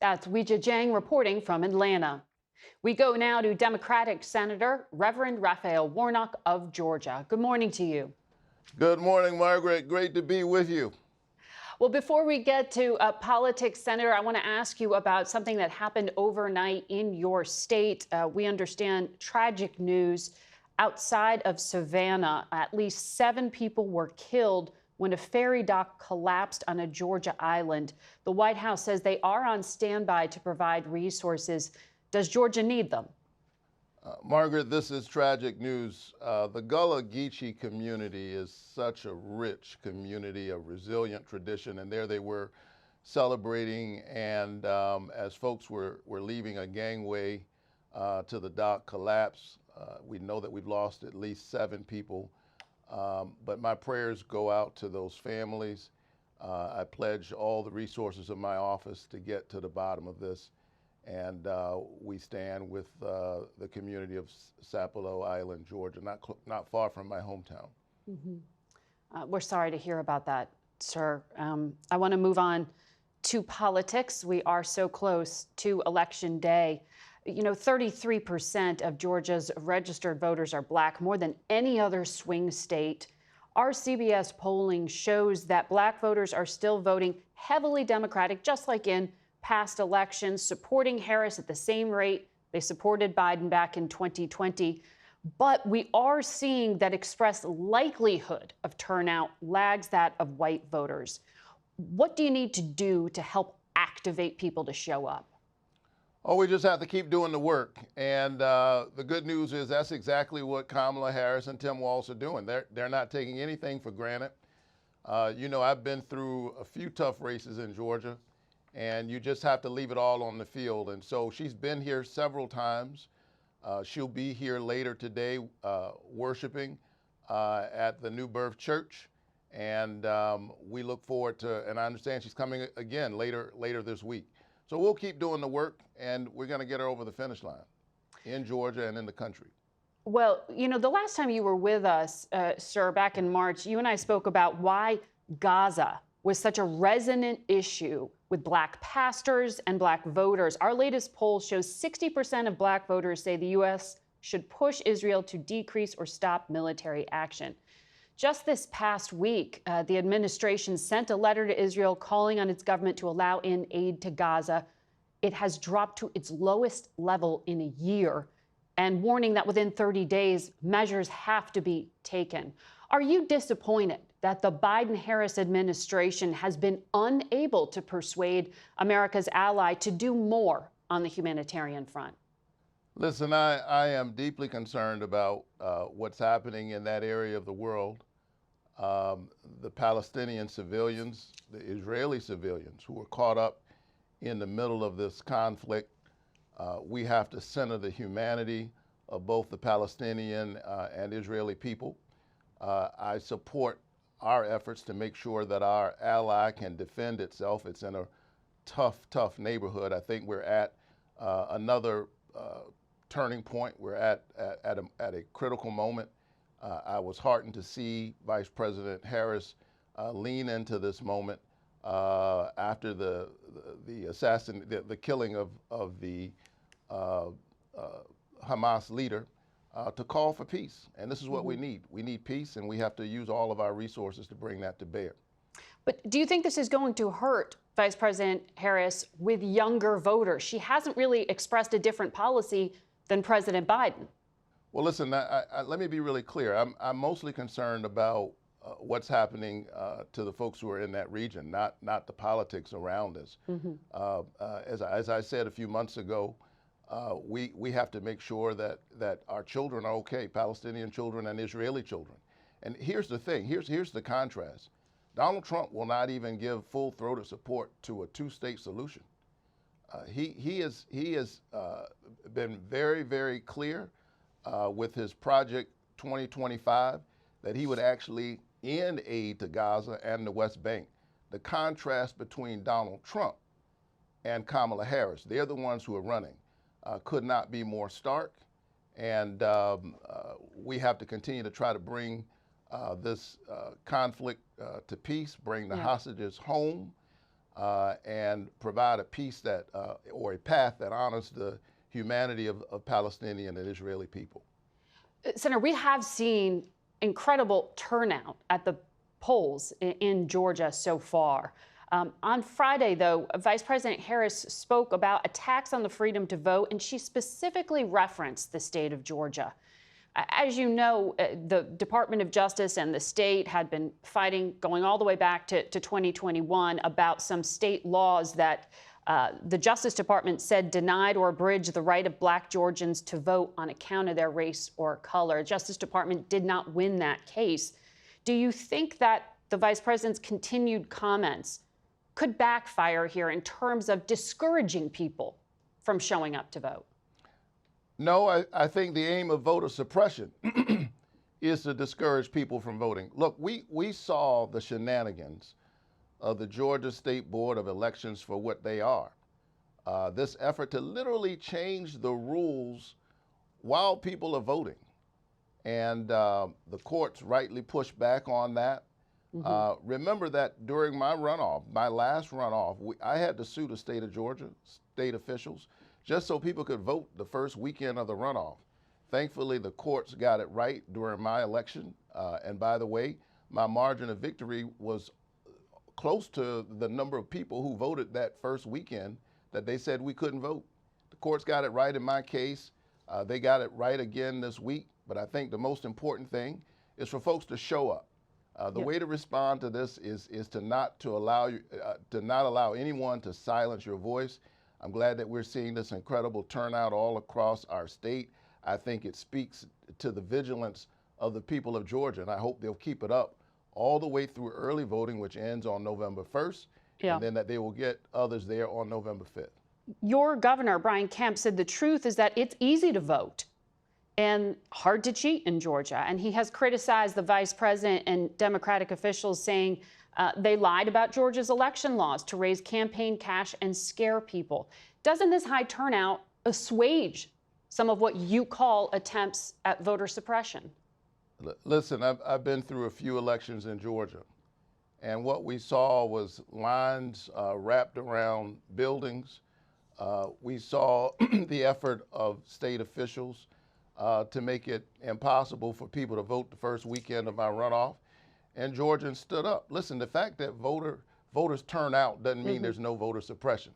That's Weijia Jiang reporting from Atlanta. We go now to Democratic Senator Reverend Raphael Warnock of Georgia. Good morning to you. Good morning, Margaret. Great to be with you. Well, before we get to politics, Senator, I want to ask you about something that happened overnight in your state. We understand tragic news outside of Savannah. At least 7 people were killed when a ferry dock collapsed on a Georgia island. The White House says they are on standby to provide resources. Does Georgia need them? Margaret, this is tragic news. The Gullah Geechee community is such a rich community, a resilient tradition, and there they were celebrating. And as folks were leaving, a gangway to the dock collapsed. We know that we've lost at least 7 people, but my prayers go out to those families. I pledge all the resources of my office to get to the bottom of this. And we stand with the community of Sapelo Island, Georgia, not far from my hometown. We're sorry to hear about that, sir. I want to move on to politics. We are so close to Election Day. You know, 33% of Georgia's registered voters are Black, more than any other swing state. Our CBS polling shows that Black voters are still voting heavily Democratic, just like in past elections, supporting Harris at the same rate they supported Biden back in 2020. But we are seeing that expressed likelihood of turnout lags that of white voters. What do you need to do to help activate people to show up? Oh, we just have to keep doing the work. And the good news is that's exactly what Kamala Harris and Tim Walz are doing. They're not taking anything for granted. You know, I've been through a few tough races in Georgia, and you just have to leave it all on the field. And so she's been here several times. She'll be here later today worshiping at the New Birth Church. And we look forward to, and I understand she's coming again later this week. So we'll keep doing the work, and we're going to get her over the finish line in Georgia and in the country. Well, you know, the last time you were with us, sir, back in March, you and I spoke about why Gaza was such a resonant issue with Black pastors and Black voters. Our latest poll shows 60% of Black voters say the U.S. should push Israel to decrease or stop military action. Just this past week, the administration sent a letter to Israel calling on its government to allow in aid to Gaza. It has dropped to its lowest level in a year, and warning that within 30 days, measures have to be taken. Are you disappointed that the Biden-Harris administration has been unable to persuade America's ally to do more on the humanitarian front? Listen, I am deeply concerned about what's happening in that area of the world. The Palestinian civilians, the Israeli civilians who are caught up in the middle of this conflict. We have to center the humanity of both the Palestinian and Israeli people. I support our efforts to make sure that our ally can defend itself. It's in a tough neighborhood. I think we're at another turning point. We're at a critical moment. I was heartened to see Vice President Harris lean into this moment after the killing of the Hamas leader, to call for peace. And this is what we need. We need peace, and we have to use all of our resources to bring that to bear. But do you think this is going to hurt Vice President Harris with younger voters? She hasn't really expressed a different policy than President Biden. Well, listen, let me be really clear. I'm mostly concerned about what's happening to the folks who are in that region, not the politics around us. As I said a few months ago, we have to make sure that our children are okay, Palestinian children and Israeli children. And here's the thing, here's the contrast. Donald Trump will not even give full-throated support to a 2-state solution. He has been very clear with his Project 2025 that he would actually end aid to Gaza and the West Bank. The contrast between Donald Trump and Kamala Harris, they're the ones who are running, could not be more stark. And we have to continue to try to bring this conflict to peace, bring the hostages home, and provide a peace that, or a path that honors the humanity of Palestinian and Israeli people. Senator, we have seen incredible turnout at the polls in Georgia so far. On Friday, though, Vice President Harris spoke about attacks on the freedom to vote, and she specifically referenced the state of Georgia. As you know, the Department of Justice and the state had been fighting going all the way back to 2021 about some state laws that the Justice Department said denied or abridged the right of Black Georgians to vote on account of their race or color. The Justice Department did not win that case. Do you think that the Vice President's continued comments could backfire here in terms of discouraging people from showing up to vote? No, I think the aim of voter suppression is to discourage people from voting. Look, we saw the shenanigans of the Georgia State Board of Elections for what they are. This effort to literally change the rules while people are voting. And the courts rightly pushed back on that. Remember that during my runoff, my last runoff, I had to sue the state of Georgia, state officials, just so people could vote the first weekend of the runoff. Thankfully, the courts got it right during my election. And by the way, my margin of victory was close to the number of people who voted that first weekend that they said we couldn't vote. The courts got it right in my case. They got it right again this week. But I think the most important thing is for folks to show up. The way to respond to this is to not allow anyone to silence your voice. I'm glad that we're seeing this incredible turnout all across our state. I think it speaks to the vigilance of the people of Georgia, and I hope they'll keep it up all the way through early voting, which ends on November 1st, and then that they will get others there on November 5th. Your governor, Brian Kemp, said the truth is that it's easy to vote and hard to cheat in Georgia. And he has criticized the vice president and Democratic officials, saying they lied about Georgia's election laws to raise campaign cash and scare people. Doesn't this high turnout assuage some of what you call attempts at voter suppression? Listen, I've been through a few elections in Georgia, and what we saw was lines wrapped around buildings. We saw the effort of state officials to make it impossible for people to vote the first weekend of our runoff, and Georgians stood up. Listen, the fact that voters turn out doesn't mean there's no voter suppression.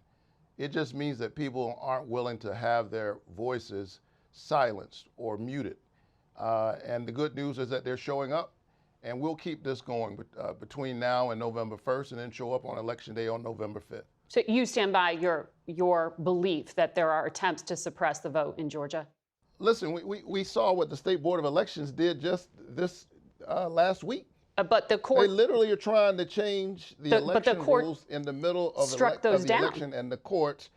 It just means that people aren't willing to have their voices silenced or muted. And the good news is that they're showing up, and we'll keep this going between now and November 1st, and then show up on Election Day on November 5th. So you stand by your belief that there are attempts to suppress the vote in Georgia? Listen, we saw what the State Board of Elections did just this last week. But the court— They literally are trying to change the election rules in the middle of the election, and the courts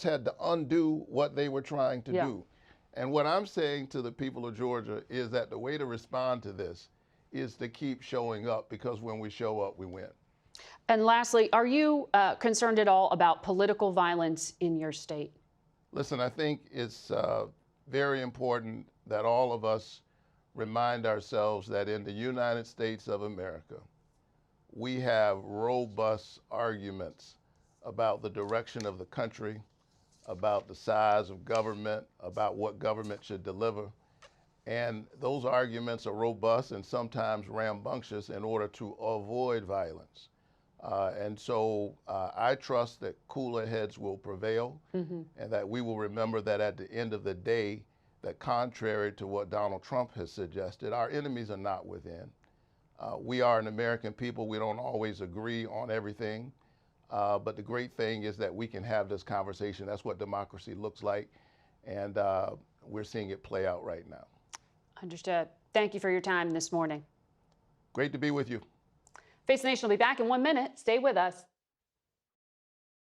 had to undo what they were trying to do. And what I'm saying to the people of Georgia is that the way to respond to this is to keep showing up, because when we show up, we win. And lastly, are you concerned at all about political violence in your state? Listen, I think it's very important that all of us remind ourselves that in the United States of America, we have robust arguments about the direction of the country, about the size of government, about what government should deliver. And those arguments are robust and sometimes rambunctious in order to avoid violence. And so I trust that cooler heads will prevail, and that we will remember that at the end of the day, that contrary to what Donald Trump has suggested, our enemies are not within. We are an American people. We don't always agree on everything. But the great thing is that we can have this conversation. That's what democracy looks like. And we're seeing it play out right now. Understood. Thank you for your time this morning. Great to be with you. Face the Nation will be back in 1 minute. Stay with us.